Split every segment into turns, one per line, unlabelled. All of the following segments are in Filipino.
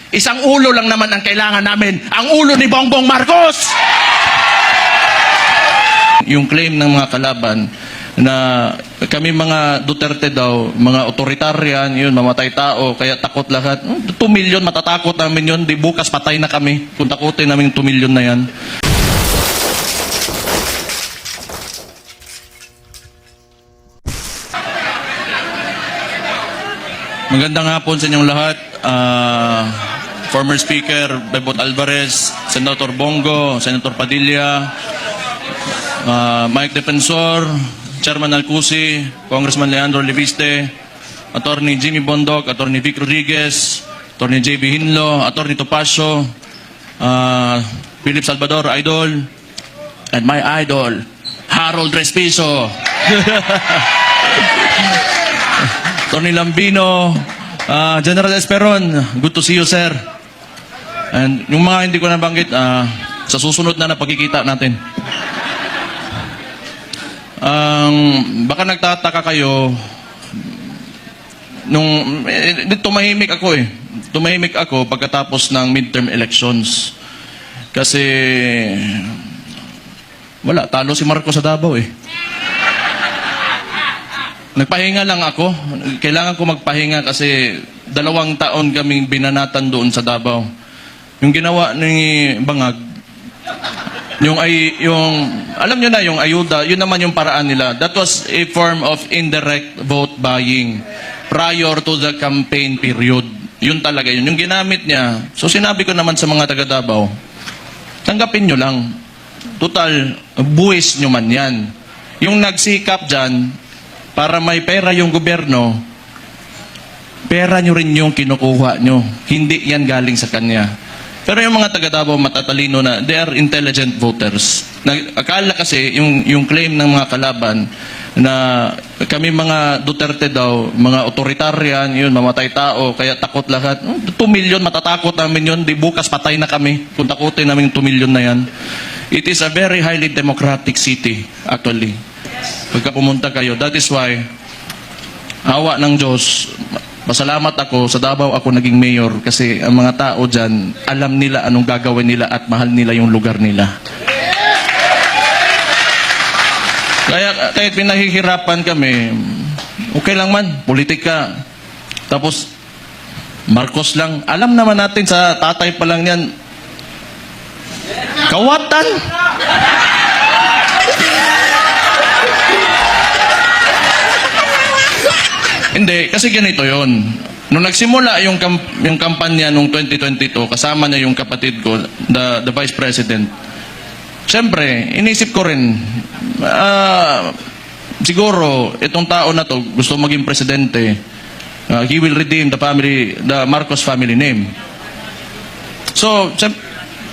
Isang ulo lang naman ang kailangan namin, ang ulo ni Bongbong Marcos! Yung claim ng mga kalaban na kami mga Duterte daw, mga otoritarian, yun, mamatay tao, kaya takot lahat. 2 million, matatakot namin yun. Di bukas patay na kami kung takutin namin 2 million na yan. Magandang hapon sa inyong lahat. Former Speaker Bebot Alvarez, Senator Bongo, Senator Padilla, Mike Defensor, Chairman Alcusi, Congressman Leandro Leviste, Attorney Jimmy Bondoc, Attorney Vic Rodriguez, Attorney JB Hinlo, Attorney Topacio, Philip Salvador, Idol, and my idol, Harold Respiso. Attorney Lambino, General Esperon, good to see you, sir. And yung mga hindi ko nabanggit, sa susunod na pagkikita natin. Baka nagtataka kayo, tumahimik ako eh. Tumahimik ako pagkatapos ng midterm elections. Kasi, wala, talo si Marcos sa Davao eh. Nagpahinga lang ako. Kailangan ko magpahinga kasi 2 taon kaming binanatan doon sa Davao. Yung ginawa ni Bangag, yung alam nyo na, yung ayuda, yun naman yung paraan nila. That was a form of indirect vote buying prior to the campaign period. Yun talaga yun. Yung ginamit niya. So sinabi ko naman sa mga taga Davao, tanggapin nyo lang. Total, buwis nyo man yan. Yung nagsikap dyan, para may pera yung gobyerno, pera nyo rin yung kinukuha nyo. Hindi yan galing sa kanya. Pero yung mga taga Davao matatalino na, they are intelligent voters. Akala kasi yung claim ng mga kalaban na kami mga Duterte daw, mga otoritarian, yun, mamatay tao, kaya takot lahat. 2 million, matatakot namin yun. Di bukas patay na kami kung takutin namin 2 million na yan. It is a very highly democratic city, actually. Pagka pumunta kayo, that is why, awa ng Diyos, pasalamat ako, sa Davao ako naging mayor kasi ang mga tao dyan, alam nila anong gagawin nila at mahal nila yung lugar nila. Kaya kahit pinahihirapan kami, okay lang man, politika. Tapos, Marcos lang. Alam naman natin sa tatay pa lang yan, kawatan! Hindi, kasi ganito yon. Nung nagsimula yung kampanya nung 2022, kasama niya yung kapatid ko, the Vice President. Siyempre, inisip ko rin, siguro, itong tao na to, gusto maging presidente, he will redeem the Marcos family name. So,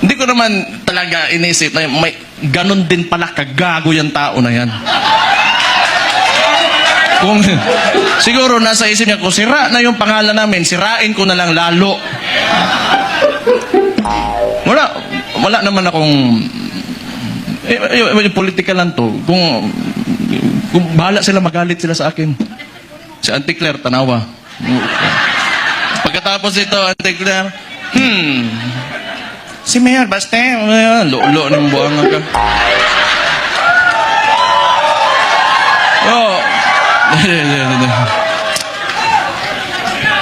hindi ko naman talaga inisip na may ganun din pala kagago yung tao na yan. Kung siguro nasa isip niya, kung sira na yung pangalan namin, sirain ko na lang lalo. Wala naman akong political lang to. Kung bahala sila, magalit sila sa akin. Si Auntie Claire, tanawa. Pagkatapos ito, Auntie Claire, si Mayor, basta, lo ng buwang ka. Oh,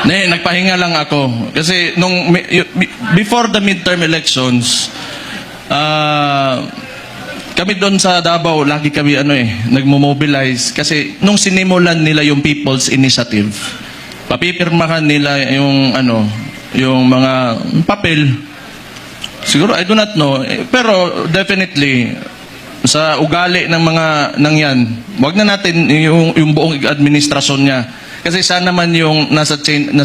nagpahinga lang ako. Kasi before the midterm elections, kami doon sa Davao, lagi kami nagmo-mobilize. Kasi nung sinimulan nila yung People's Initiative, papipirmahan nila yung mga papel. Siguro, I do not know. Pero definitely, sa ugali ng mga yan, wag na natin yung buong administrasyon niya. Kasi siya naman yung nasa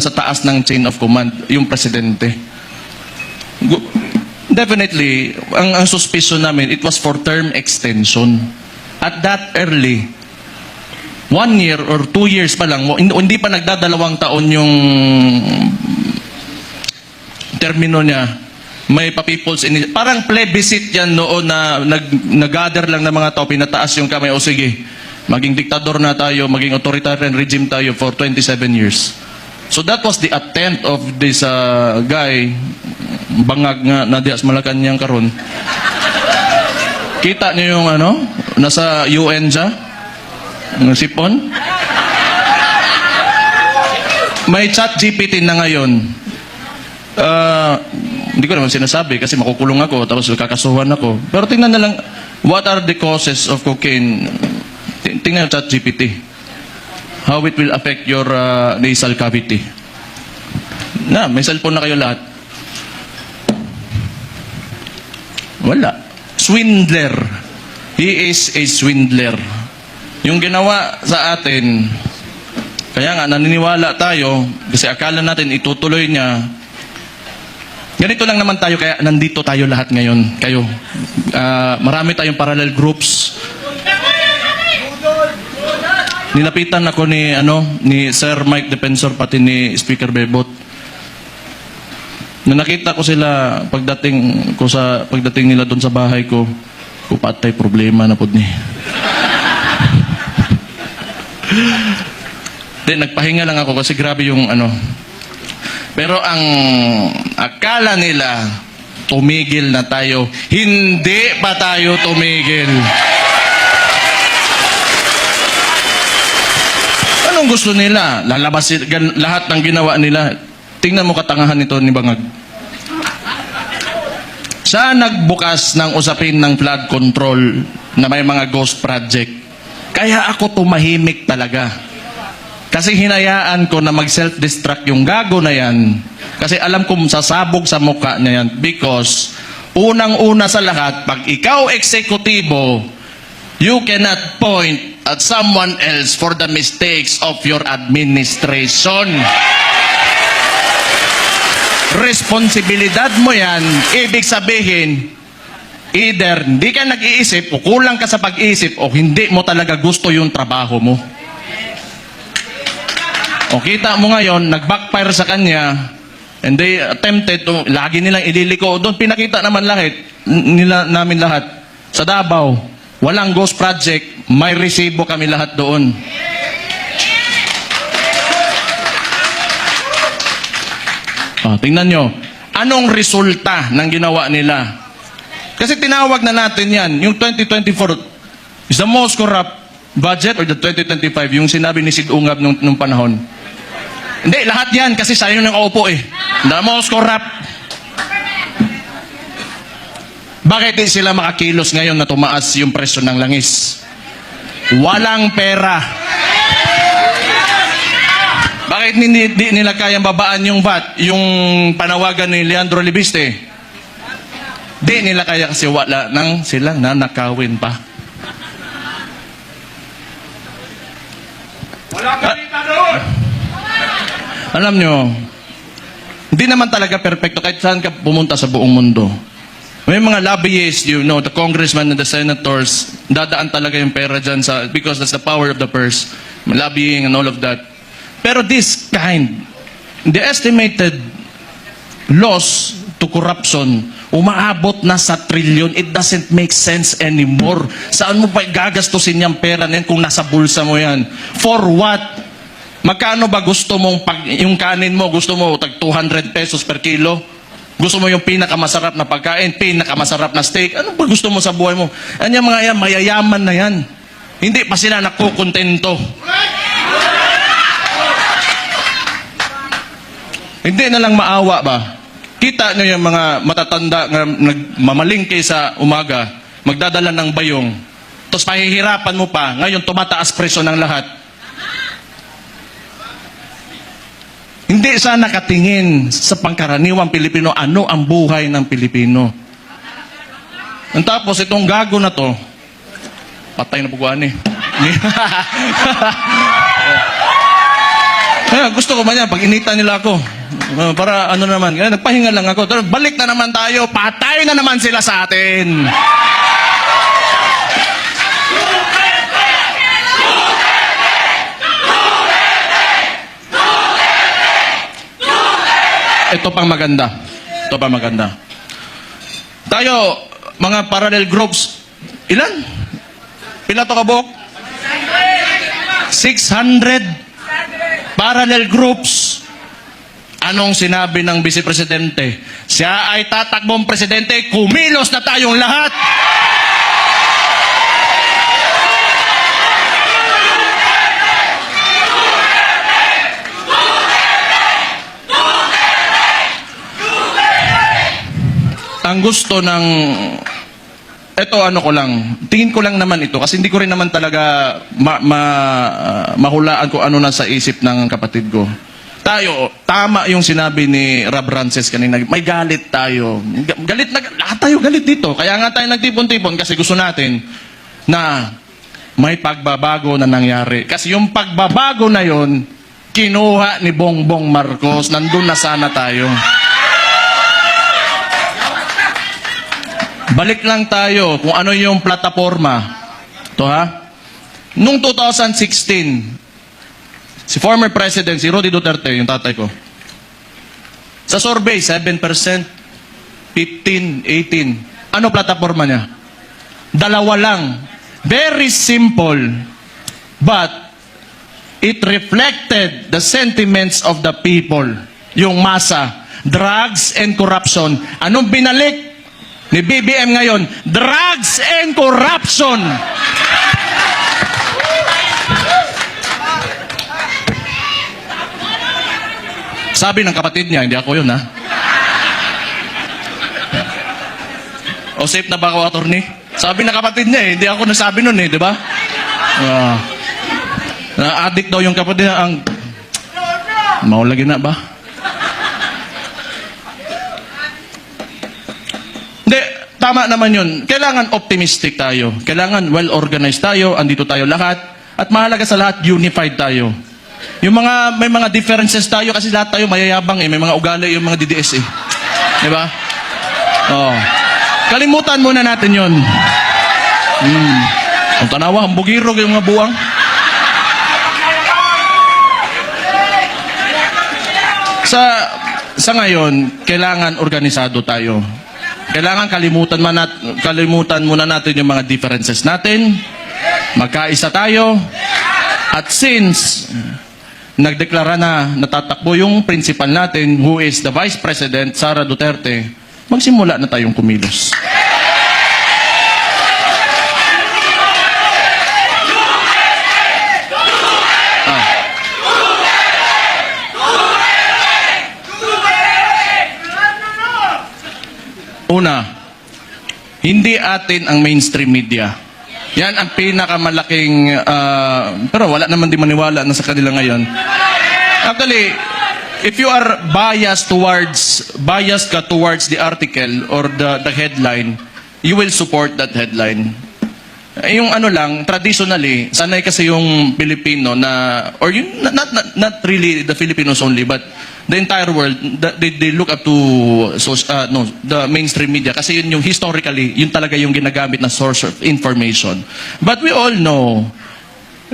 taas ng chain of command, yung presidente. Definitely, ang suspicion namin, it was for term extension. At that early, 1 year or 2 years pa lang, hindi pa nagdadalawang taon yung termino niya. May pa-people's initiative. Parang plebiscite yan noon na nag-gather lang ng mga tao, pinataas yung kamay, o sige, maging diktador na tayo, maging authoritarian regime tayo for 27 years. So that was the attempt of this guy, bangag nga na dias Malacanang karon. Kita niyo yung nasa UN siya, ng sipon. May chat GPT na ngayon. Hindi ko naman sinasabi kasi makukulong ako tapos kakasuhan ako. Pero tingnan na lang, what are the causes of cocaine? Tingnan yung chat GPT. How it will affect your nasal cavity. May cellphone na kayo lahat. Wala. Swindler. He is a swindler. Yung ginawa sa atin, kaya nga naniniwala tayo, kasi akala natin itutuloy niya. Ganito lang naman tayo, kaya nandito tayo lahat ngayon. Kayo. Marami tayong parallel groups. Nilapitan ako ni Sir Mike Defensor pati ni Speaker Bebot. Nung nakita ko sila pagdating nila doon sa bahay ko, patay problema na pud ni. Nagpahinga lang ako kasi grabe yung Pero ang akala nila tumigil na tayo. Hindi pa tayo tumigil. Anong gusto nila? Lalabas lahat ng ginawa nila. Tingnan mo katangahan nito ni Bangag. Siya nagbukas ng usapin ng flood control na may mga ghost project. Kaya ako tumahimik talaga. Kasi hinayaan ko na mag-self-destruct yung gago na yan. Kasi alam kong sasabog sa mukha niya yan. Because, unang-una sa lahat, pag ikaw eksekutibo, you cannot point at someone else for the mistakes of your administration. Responsibilidad mo yan, ibig sabihin, either hindi ka nag-iisip o kulang ka sa pag-iisip o hindi mo talaga gusto yung trabaho mo. O kita mo ngayon, nag-backfire sa kanya, and they attempted to, lagi nilang ililiko. Doon pinakita naman namin lahat. Sa Davao, walang ghost project, may resibo kami lahat doon. Tingnan nyo, anong resulta ng ginawa nila? Kasi tinawag na natin yan, yung 2024 is the most corrupt budget or the 2025, yung sinabi ni Sid Ungab nung panahon. Hindi, lahat yan kasi sayo nang kaupo eh. The most corrupt. Bakit di sila makakilos ngayon na tumaas yung presyo ng langis? Walang pera. Bakit di nila kayang babaan yung VAT, yung panawagan ni Leandro Libiste? Di nila kaya kasi wala nang silang nanakawin pa.
Wala kalita doon!
Alam nyo, hindi naman talaga perfecto kahit saan ka pumunta sa buong mundo. May mga lobbyists, the congressmen and the senators, dadaan talaga yung pera dyan because that's the power of the purse. Lobbying and all of that. Pero this kind, the estimated loss to corruption, umaabot na sa trilyon. It doesn't make sense anymore. Saan mo pa gagastusin yung pera na yan kung nasa bulsa mo yan? For what? Magkano ba gusto mong, yung kanin mo, gusto mo tag 200 pesos per kilo? Gusto mo yung pinakamasarap na pagkain, pinakamasarap na steak? Ano ba gusto mo sa buhay mo? Ano yung mga yan, mayayaman na yan. Hindi pa sila nakukontento. Hindi na lang maawa ba? Kita nyo yung mga matatanda na nagmamalingki sa umaga, magdadala ng bayong, tapos pahihirapan mo pa, ngayon tumataas presyo ng lahat. Hindi sana nakatingin sa pangkaraniwang Pilipino ano ang buhay ng Pilipino. Ang tapos itong gago na to, patay na buguan eh. Gusto ko ba yan, pag inita nila ako, para ano naman, nagpahinga lang ako. Pero balik na naman tayo, patay na naman sila sa atin. Ito pang maganda. Ito pang maganda. Tayo, mga parallel groups, ilan? Pila to kabok? 600 parallel groups Anong sinabi ng Vice Presidente? Siya ay tatakbong presidente, kumilos na tayong lahat. Ang gusto ng... Ito ano ko lang, tingin ko lang naman ito kasi hindi ko rin naman talaga mahulaan kung ano na sa isip ng kapatid ko. Tayo, tama yung sinabi ni Rob Rances kanina, may galit tayo. Galit na, lahat tayo galit dito. Kaya nga tayo nagtipon-tipon kasi gusto natin na may pagbabago na nangyari. Kasi yung pagbabago na yon kinuha ni Bongbong Marcos, nandun na sana tayo. Balik lang tayo kung ano yung plataforma. Ito ha. Noong 2016, si former President, si Roddy Duterte, yung tatay ko, sa survey, 7%, 15, 18. Ano plataforma niya? Dalawa lang. Very simple. But, it reflected the sentiments of the people. Yung masa. Drugs and corruption. Anong binalik ni BBM ngayon? Drugs and corruption. Sabi ng kapatid niya, hindi ako yun ha. O safe na ba ako, attorney? Sabi ng kapatid niya hindi ako nasabi nun di ba? Na-addict daw yung kapatid niya ang... Maulagi na ba? Hindi, tama naman yun. Kailangan optimistic tayo. Kailangan well-organized tayo. Andito tayo lahat. At mahalaga sa lahat, unified tayo. Yung may mga differences tayo kasi lahat tayo mayayabang May mga ugali yung mga DDS Di ba? Oh. Kalimutan muna natin yun. Ang tanawa, ang bugirog yung mga buwang. Sa ngayon, kailangan organisado tayo. Kailangan kalimutan muna natin yung mga differences natin. Magkaisa tayo. At since nagdeklara na natatakbo yung principal natin, who is the Vice President, Sara Duterte, magsimula na tayong kumilos. Una, hindi atin ang mainstream media. Yan ang pinakamalaking, pero wala naman din maniwala na sa kanila ngayon. Actually, if you are biased ka towards the article or the headline, you will support that headline. Yung ano lang, traditionally, sanay kasi yung Pilipino na, or yung, not really the Filipinos only, but the entire world, they look up to the mainstream media kasi yun yung historically, yun talaga yung ginagamit na source of information. But we all know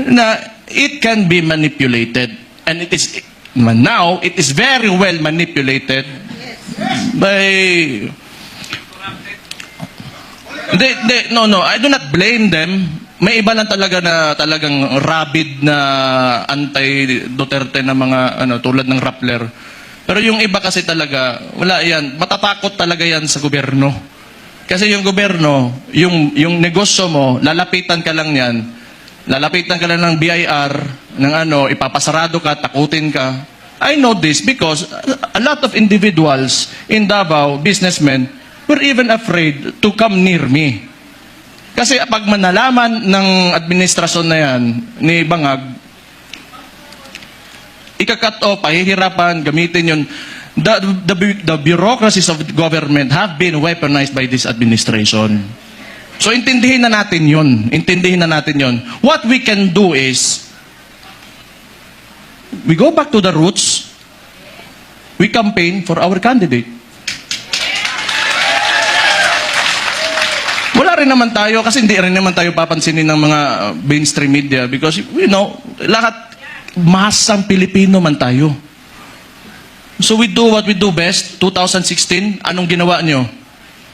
na it can be manipulated, and it is now it is very well manipulated by no, I do not blame them. May iba lang talaga na talagang rabid na anti-Duterte na mga tulad ng Rappler. Pero yung iba kasi talaga, wala yan. Matatakot talaga yan sa gobyerno. Kasi yung gobyerno, yung negosyo mo, lalapitan ka lang yan. Lalapitan ka lang ng BIR, ng ipapasarado ka, takutin ka. I know this because a lot of individuals in Davao, businessmen, were even afraid to come near me. Kasi pag manalaman ng administrasyon na yan, ni Bangag, ika-cut off, pahihirapan, gamitin yun. The bureaucracies of government have been weaponized by this administration. So, intindihin na natin yun. Intindihin na natin yun. What we can do is, we go back to the roots, we campaign for our candidate. Wala rin naman tayo, kasi hindi rin naman tayo papansinin ng mga mainstream media because, lahat, masang Pilipino man tayo. So we do what we do best. 2016, anong ginawa nyo?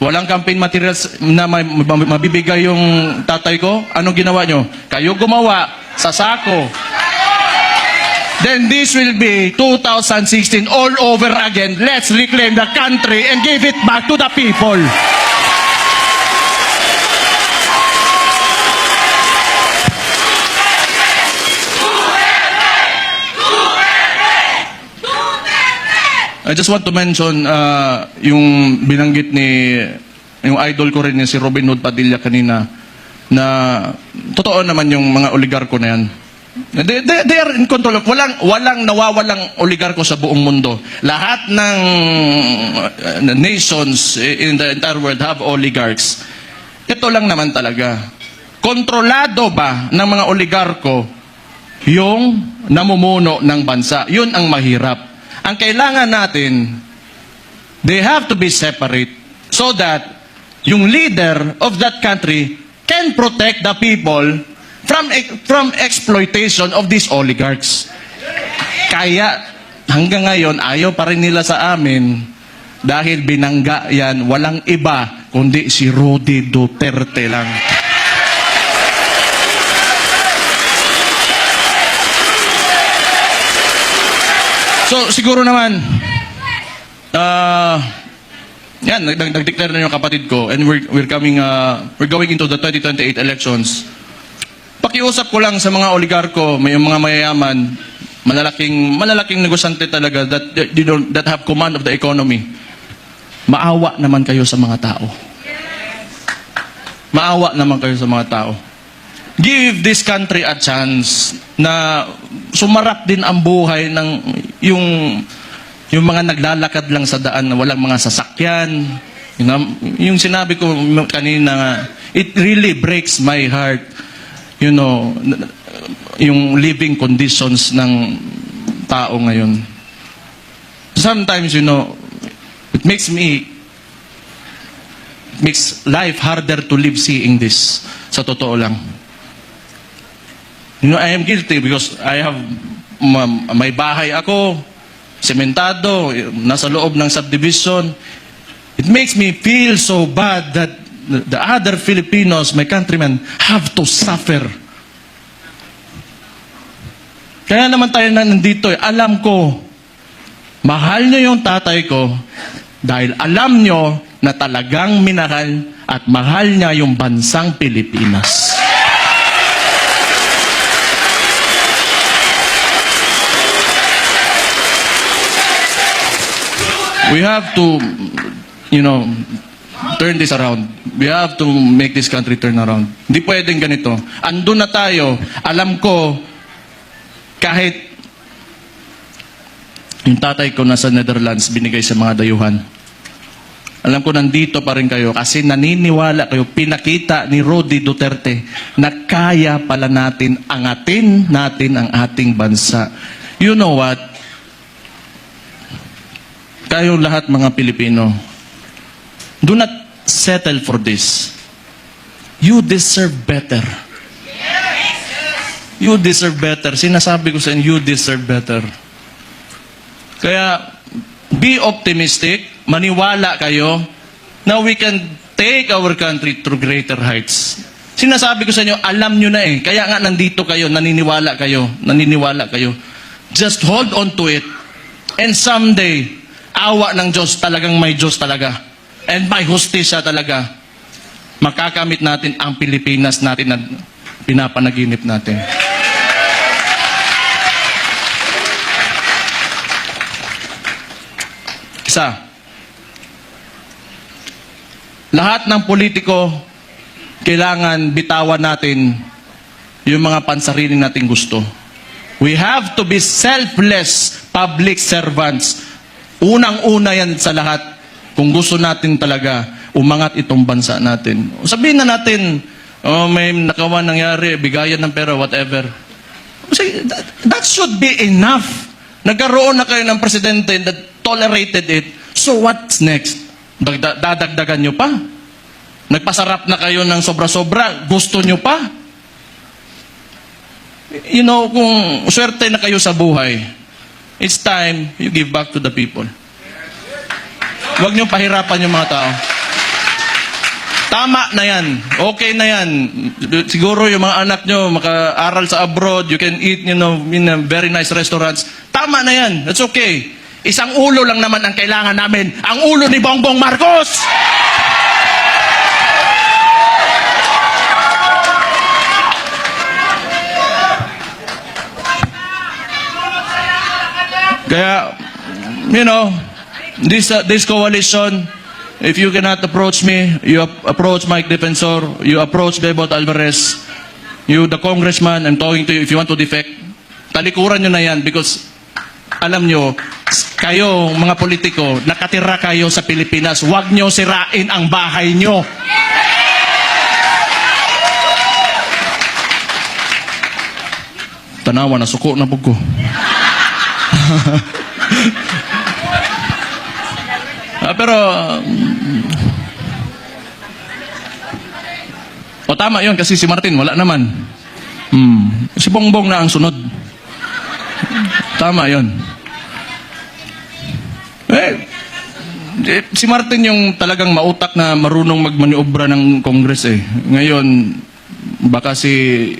Walang campaign materials na mabibigay yung tatay ko. Anong ginawa nyo? Kayo gumawa sa sako. then this will be 2016 all over again. Let's reclaim the country and give it back to the people. I just want to mention yung binanggit yung idol ko rin si Robin Hood Padilla kanina na totoo naman yung mga oligarko na yan. They are in control of, walang nawawalang oligarko sa buong mundo. Lahat ng nations in the entire world have oligarchs. Ito lang naman talaga. Kontrolado ba ng mga oligarko yung namumuno ng bansa? Yun ang mahirap. Ang kailangan natin, they have to be separate so that yung leader of that country can protect the people from exploitation of these oligarchs. Kaya hanggang ngayon, ayaw pa rin nila sa amin dahil binangga yan, walang iba kundi si Rudy Duterte lang. So, siguro naman, yan, nag-declare na yung kapatid ko and we're going into the 2028 elections. Pakiusap ko lang sa mga oligarko, may mga mayayaman, malalaking negosyante talaga that have command of the economy. Maawa naman kayo sa mga tao. Maawa naman kayo sa mga tao. Give this country a chance na sumarap din ang buhay ng yung mga naglalakad lang sa daan na walang mga sasakyan. Yung sinabi ko kanina, it really breaks my heart. You know, yung living conditions ng tao ngayon. Sometimes, you know, it makes life harder to live seeing this. Sa totoo lang. You know, I am guilty because I have, may bahay ako, sementado, nasa loob ng subdivision. It makes me feel so bad that the other Filipinos, my countrymen, have to suffer. Kaya naman tayo na nandito, alam ko, mahal nyo yung tatay ko dahil alam nyo na talagang minahal at mahal niya yung bansang Pilipinas. We have to, you know, turn this around. We have to make this country turn around. Hindi pwedeng ganito. Andun na tayo. Alam ko, kahit yung tatay ko nasa Netherlands, binigay sa mga dayuhan. Alam ko, nandito pa rin kayo kasi naniniwala kayo, pinakita ni Rudy Duterte na kaya pala natin angatin natin ang ating bansa. You know what? Kayo lahat mga Pilipino, do not settle for this. You deserve better. You deserve better. Sinasabi ko sa inyo, you deserve better. Kaya, be optimistic, maniwala kayo na we can take our country to greater heights. Sinasabi ko sa inyo, alam nyo na eh. Kaya nga nandito kayo, naniniwala kayo. Just hold on to it. And someday, awa ng Diyos, talagang may Diyos talaga. And may hustisya talaga. Makakamit natin ang Pilipinas natin na pinapanaginip natin. Isa, lahat ng politiko, kailangan bitawan natin yung mga pansarili nating gusto. We have to be selfless public servants. Unang-una yan sa lahat kung gusto natin talaga umangat itong bansa natin. Sabihin na natin, may nakawan nangyari, bigayan ng pera, whatever. Kasi that should be enough. Nagkaroon na kayo ng presidente that tolerated it. So what's next? Dadagdagan nyo pa? Nagpasarap na kayo ng sobra-sobra, gusto nyo pa? You know, kung swerte na kayo sa buhay, it's time you give back to the people. Huwag nyo pahirapan yung mga tao. Tama na yan. Okay na yan. Siguro yung mga anak nyo maka-aral sa abroad, you can eat, you know, in a very nice restaurants. Tama na yan. That's okay. Isang ulo lang naman ang kailangan namin. Ang ulo ni Bongbong Marcos! Kaya, you know, this coalition, if you cannot approach me, you approach Mike Defensor, you approach Bebot Alvarez, you, the congressman, I'm talking to you, if you want to defect, talikuran nyo na yan because alam nyo, kayo, mga politiko, nakatira kayo sa Pilipinas, huwag nyo sirain ang bahay nyo. Tanawa, nasuko na po ko. Pero o tama yun kasi si Martin wala naman. Si Bongbong na ang sunod. Tama yun. Si Martin yung talagang mautak na marunong magmaniobra ng Congress eh. Ngayon baka si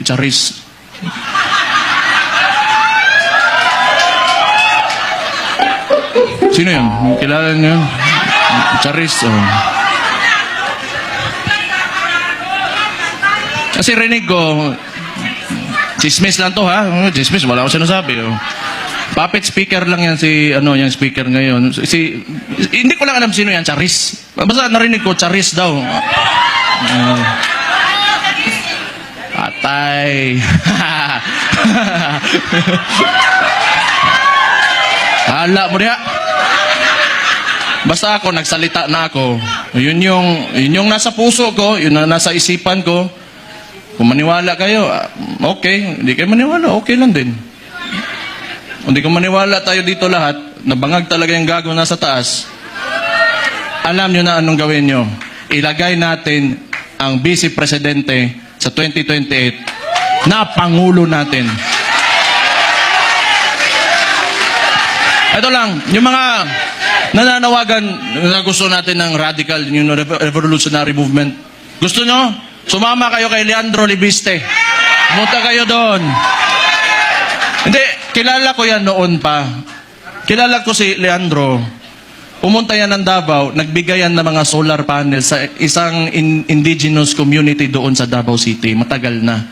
Charis. Sino yun? Kilala niyo yun? Charis. Oh. Kasi rinig ko, chismis lang to ha. Chismis, wala akong sinasabi. Oh. Puppet speaker lang yan si, yung speaker ngayon. Hindi ko lang alam sino yan, Charis. Basta narinig ko, Charis daw. Atay. Hala mo diya. Basta ako, nagsalita na ako. Yun yung nasa puso ko, yun na nasa isipan ko. Kung maniwala kayo, okay. Hindi kayo maniwala, okay lang din. Kung di ko maniwala tayo dito lahat, nabangag talaga yung gago nasa taas, alam nyo na anong gawin nyo. Ilagay natin ang Vice Presidente sa 2028 na Pangulo natin. Ito lang, yung mga nananawagan na gusto natin ng radical, yung revolutionary movement. Gusto nyo? Sumama kayo kay Leandro Libiste. Pumunta kayo doon. Hindi, kilala ko yan noon pa. Kilala ko si Leandro. Pumunta yan ng Davao, nagbigay yan ng mga solar panels sa isang indigenous community doon sa Davao City. Matagal na.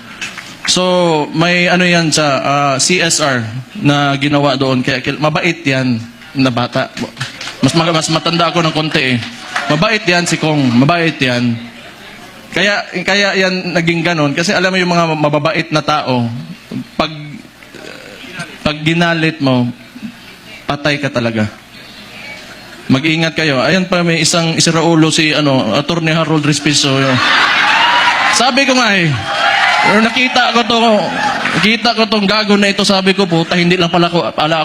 So, may yan sa CSR na ginawa doon. Kaya mabait yan na bata. Mas matanda ako ng konti eh. Mabait yan si Kong. Mabait yan. Kaya yan naging ganon. Kasi alam mo yung mga mababait na tao, pag ginalit mo, patay ka talaga. Mag-ingat kayo. Ayan pa may isang isiraulo si Attorney Harold Respiso. Sabi ko nga eh, nakita ko tong gago na ito, sabi ko, puta, hindi lang pala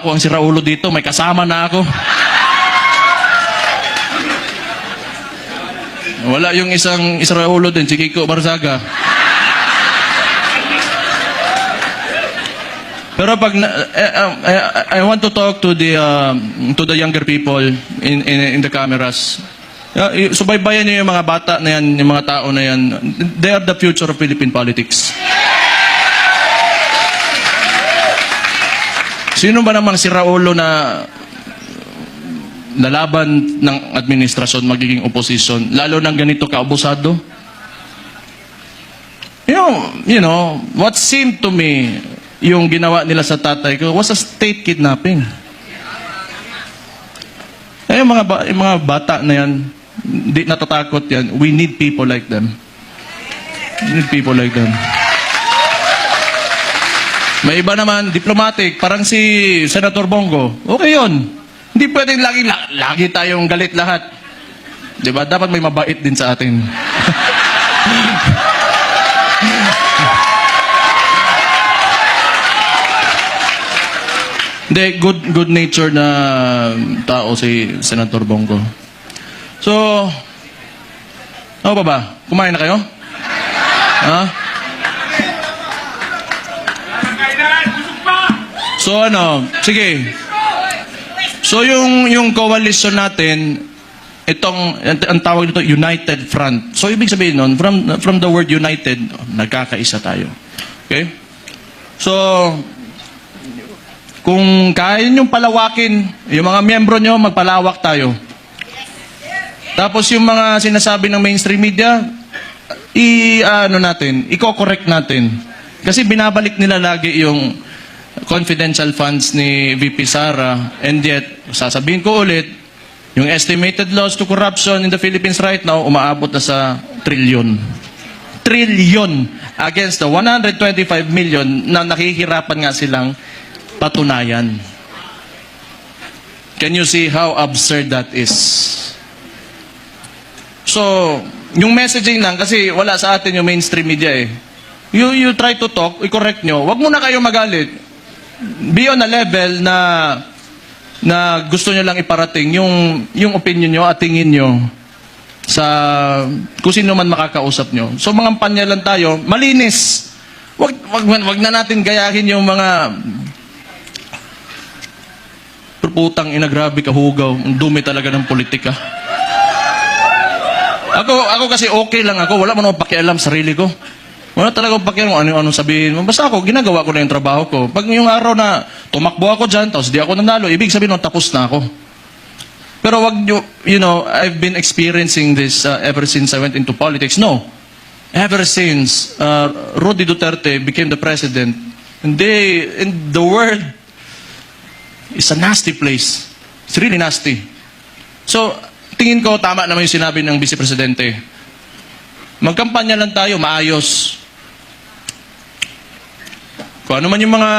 ako ang siraulo dito, may kasama na ako. Wala yung isang Israulo din, si Kiko Barzaga. Pero pag I want to talk to the younger people in the cameras. Subaybayan niyo yung mga bata na yan, yung mga tao na yan. They are the future of Philippine politics. Sino ba namang si Raulo na lalaban ng administrasyon, magiging opposition, lalo ng ganito kaabusado? You know, what seemed to me, yung ginawa nila sa tatay ko, was a state kidnapping. Yung mga bata na yan, di natatakot yan. We need people like them. We need people like them. May iba naman, diplomatic, parang si Senator Bongo. Okay yun. Hindi pwedeng lagi tayong galit lahat. Diba? Dapat may mabait din sa atin. Hindi, good nature na tao si Senator Bongo. So, ano pa ba? Kumain na kayo? Ha? So sige. So yung coalition natin, ang tawag nito, United Front. So, ibig sabihin nun, from the word united, nagkakaisa tayo. Okay? So, kung kaya niyong palawakin, yung mga miyembro niyo, magpalawak tayo. Tapos yung mga sinasabi ng mainstream media, i-correct natin. Kasi binabalik nila lagi yung confidential funds ni VP Sara, and yet, sasabihin ko ulit, yung estimated loss to corruption in the Philippines right now, umaabot na sa trilyon. Trilyon against the 125 million na nakihirapan nga silang patunayan. Can you see how absurd that is? So, yung messaging lang, kasi wala sa atin yung mainstream media eh. You try to talk, i-correct nyo. Wag muna kayo magalit. Be on a level na gusto nyo lang iparating yung opinion nyo at tingin nyo sa kung sino man makakausap nyo. So, mga panya lang tayo, malinis. Wag na natin gayahin yung mga putang ina, grabe kahugaw. Ang dumi talaga ng politika. Ako kasi okay lang ako. Wala man akong pakialam sa sarili ko. Wala talaga akong pakialam ano sabihin. Basta ako, ginagawa ko na yung trabaho ko. Pag yung araw na tumakbo ako dyan, tapos di ako nanalo, ibig sabihin, tapos na ako. Pero wag nyo, I've been experiencing this ever since I went into politics. No. Ever since Rudy Duterte became the president, and the world is a nasty place. It's really nasty. So, tingin ko, tama naman yung sinabi ng Vice Presidente. Magkampanya lang tayo, maayos. Kung ano man yung mga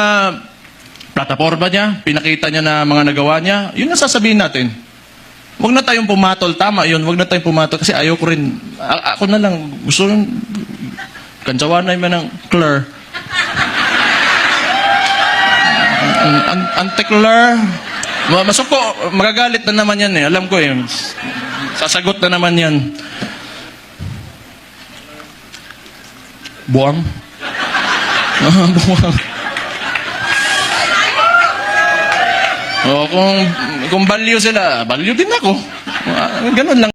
plataforma niya, pinakita niya na mga nagawa niya, yun ang sasabihin natin. Huwag na tayong pumatol. Tama yun, huwag na tayong pumatol. Kasi ayaw ko rin. Ako na lang, gusto nung kansawan na yung ng Claire. Anti-Claire. Masuko, magagalit na naman yan eh. Alam ko eh. Sasagot na naman yan. Buwang? Buwang. O, kung baliw sila, baliw din ako. Ganun lang.